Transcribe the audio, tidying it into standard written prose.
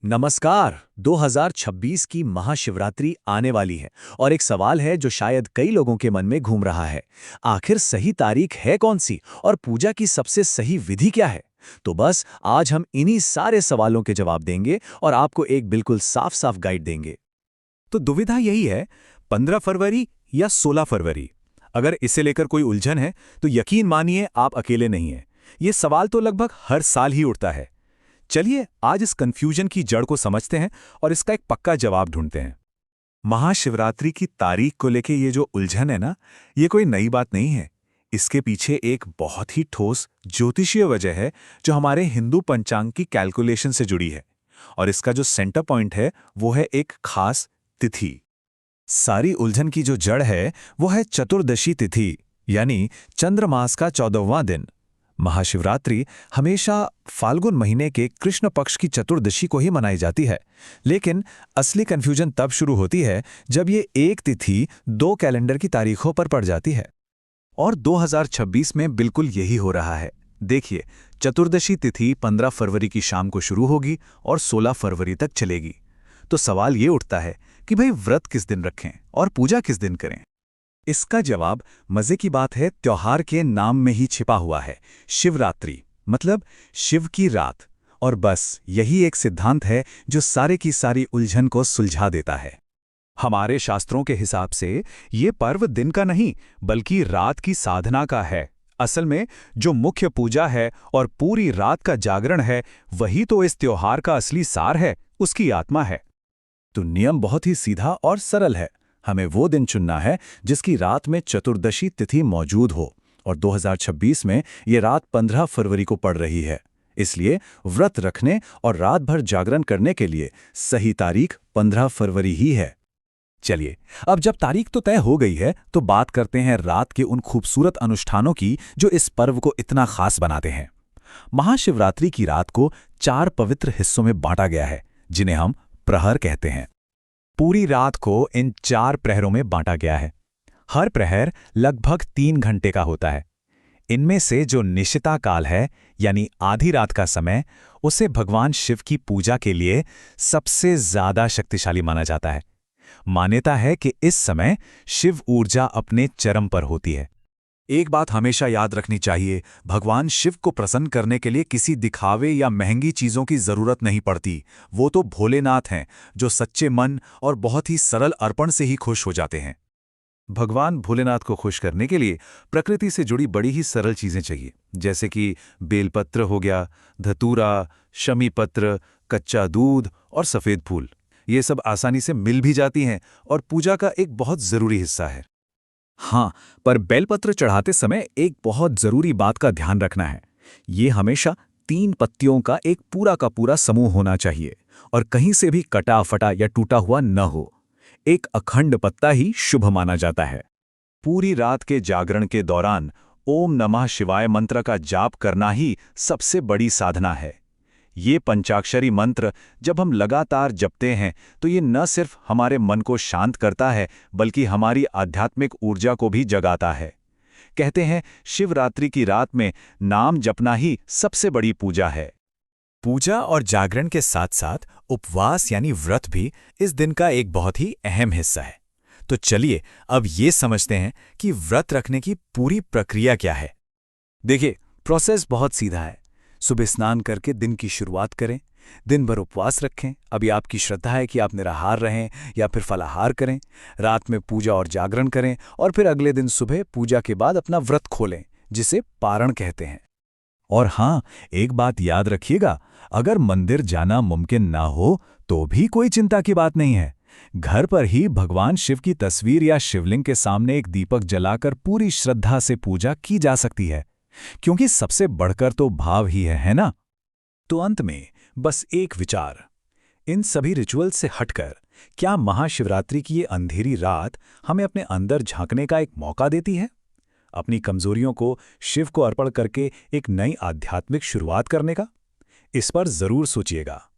नमस्कार। 2026 की महाशिवरात्रि आने वाली है और एक सवाल है जो शायद कई लोगों के मन में घूम रहा है। आखिर सही तारीख है कौन सी और पूजा की सबसे सही विधि क्या है? तो बस आज हम इन्हीं सारे सवालों के जवाब देंगे और आपको एक बिल्कुल साफ साफ गाइड देंगे। तो दुविधा यही है, 15 फरवरी या 16 फरवरी। अगर इसे लेकर कोई उलझन है तो यकीन मानिए आप अकेले नहीं हैं। ये सवाल तो लगभग हर साल ही उठता है। चलिए आज इस कंफ्यूजन की जड़ को समझते हैं और इसका एक पक्का जवाब ढूंढते हैं। महाशिवरात्रि की तारीख को लेकर ये जो उलझन है ना, ये कोई नई बात नहीं है। इसके पीछे एक बहुत ही ठोस ज्योतिषीय वजह है जो हमारे हिंदू पंचांग की कैलकुलेशन से जुड़ी है। और इसका जो सेंटर पॉइंट है वो है एक खास तिथि। सारी उलझन की जो जड़ है वो है चतुर्दशी तिथि, यानी चंद्रमास का 14वां दिन। महाशिवरात्रि हमेशा फाल्गुन महीने के कृष्ण पक्ष की चतुर्दशी को ही मनाई जाती है, लेकिन असली कंफ्यूजन तब शुरू होती है जब ये एक तिथि दो कैलेंडर की तारीखों पर पड़ जाती है। और 2026 में बिल्कुल यही हो रहा है। देखिए, चतुर्दशी तिथि 15 फरवरी की शाम को शुरू होगी और 16 फरवरी तक चलेगी। तो सवाल ये उठता है कि भाई व्रत किस दिन रखें और पूजा किस दिन करें? इसका जवाब मजे की बात है, त्योहार के नाम में ही छिपा हुआ है। शिवरात्रि मतलब शिव की रात। और बस यही एक सिद्धांत है जो सारे की सारी उलझन को सुलझा देता है। हमारे शास्त्रों के हिसाब से ये पर्व दिन का नहीं बल्कि रात की साधना का है। असल में जो मुख्य पूजा है और पूरी रात का जागरण है, वही तो इस त्योहार का असली सार है, उसकी आत्मा है। तो नियम बहुत ही सीधा और सरल है। हमें वो दिन चुनना है जिसकी रात में चतुर्दशी तिथि मौजूद हो, और 2026 में ये रात 15 फरवरी को पड़ रही है। इसलिए व्रत रखने और रात भर जागरण करने के लिए सही तारीख 15 फरवरी ही है। चलिए, अब जब तारीख तो तय हो गई है तो बात करते हैं रात के उन खूबसूरत अनुष्ठानों की जो इस पर्व को इतना खास बनाते हैं। महाशिवरात्रि की रात को 4 पवित्र हिस्सों में बांटा गया है, जिन्हें हम प्रहर कहते हैं। पूरी रात को इन 4 प्रहरों में बांटा गया है। हर प्रहर लगभग 3 घंटे का होता है। इनमें से जो निशिता काल है, यानी आधी रात का समय, उसे भगवान शिव की पूजा के लिए सबसे ज्यादा शक्तिशाली माना जाता है। मान्यता है कि इस समय शिव ऊर्जा अपने चरम पर होती है। एक बात हमेशा याद रखनी चाहिए, भगवान शिव को प्रसन्न करने के लिए किसी दिखावे या महंगी चीजों की जरूरत नहीं पड़ती। वो तो भोलेनाथ हैं जो सच्चे मन और बहुत ही सरल अर्पण से ही खुश हो जाते हैं। भगवान भोलेनाथ को खुश करने के लिए प्रकृति से जुड़ी बड़ी ही सरल चीजें चाहिए, जैसे कि बेलपत्र हो गया, धतूरा, शमी पत्र, कच्चा दूध और सफेद फूल। ये सब आसानी से मिल भी जाती हैं और पूजा का एक बहुत जरूरी हिस्सा है। हाँ, पर बेलपत्र चढ़ाते समय एक बहुत जरूरी बात का ध्यान रखना है। ये हमेशा 3 पत्तियों का एक पूरा का पूरा समूह होना चाहिए और कहीं से भी कटा फटा या टूटा हुआ न हो। एक अखंड पत्ता ही शुभ माना जाता है। पूरी रात के जागरण के दौरान ओम नमः शिवाय मंत्र का जाप करना ही सबसे बड़ी साधना है। ये पंचाक्षरी मंत्र जब हम लगातार जपते हैं तो ये न सिर्फ हमारे मन को शांत करता है बल्कि हमारी आध्यात्मिक ऊर्जा को भी जगाता है। कहते हैं शिवरात्रि की रात में नाम जपना ही सबसे बड़ी पूजा है। पूजा और जागरण के साथ साथ उपवास यानी व्रत भी इस दिन का एक बहुत ही अहम हिस्सा है। तो चलिए अब ये समझते हैं कि व्रत रखने की पूरी प्रक्रिया क्या है। देखिए, प्रोसेस बहुत सीधा है। सुबह स्नान करके दिन की शुरुआत करें, दिन भर उपवास रखें। अभी आपकी श्रद्धा है कि आप निराहार रहें या फिर फलाहार करें। रात में पूजा और जागरण करें और फिर अगले दिन सुबह पूजा के बाद अपना व्रत खोलें, जिसे पारण कहते हैं। और हाँ, एक बात याद रखिएगा, अगर मंदिर जाना मुमकिन ना हो तो भी कोई चिंता की बात नहीं है। घर पर ही भगवान शिव की तस्वीर या शिवलिंग के सामने एक दीपक जलाकर पूरी श्रद्धा से पूजा की जा सकती है, क्योंकि सबसे बढ़कर तो भाव ही है ना? तो अंत में बस एक विचार, इन सभी रिचुअल से हटकर क्या महाशिवरात्रि की ये अंधेरी रात हमें अपने अंदर झांकने का एक मौका देती है? अपनी कमजोरियों को शिव को अर्पण करके एक नई आध्यात्मिक शुरुआत करने का? इस पर जरूर सोचिएगा।